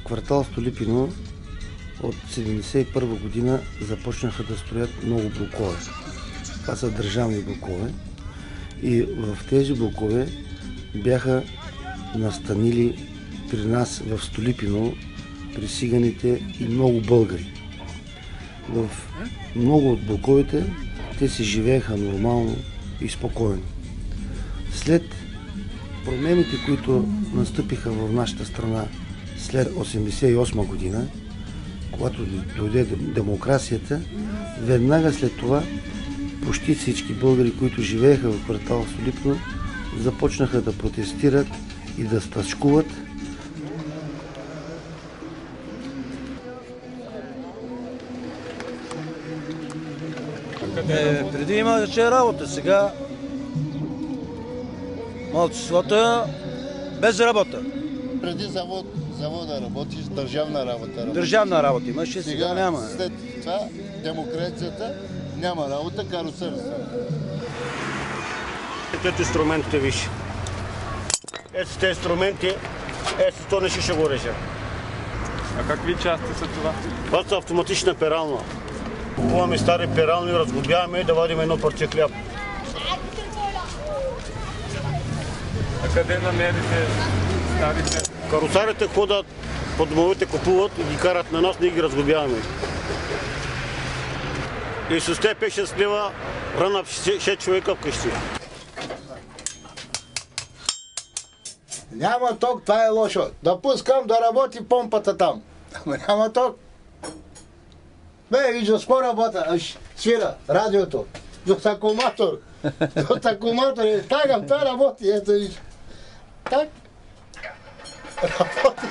квартал Столипиново от 1971 година започнаха да строят много блокове. Това са държавни блокове. И в тези блокове бяха настанили при нас в Столипиново присиганите и много българи. В много от блоковете те си живееха нормално и спокойно. След промените, които настъпиха в нашата страна след 1988 година, когато дойде демокрацията, веднага след това почти всички българи, които живееха в квартал Столипиново, започнаха да протестират и да стачкуват. Преди имаше работа, сега малцинството без работа. Преди завода работиш, държавна работа. Държавна работа имаше, сега няма. След това демокрацията няма работа, карусерство. Ето инструментите, виж. Ето тези инструменти, ето то не ще го реже. А какви части са това? Това са автоматична перална. Купуваме стари перални, разглобяваме да вадим едно парче хляб. А къде намерите старите? Карусарите ходят по домовете, купуват и ги карат на нас, ние ги разглобяваме. И с те 5-6 лева рана 6 човека вкъщи. Няма ток, това е лошо. Да пускам да работи помпата там. Ама няма ток. Бе, вижда, скоро работа. Свира радиото. До такоматор. До такоматор. Тагам, това работи. Ето вижда. Так. Работи.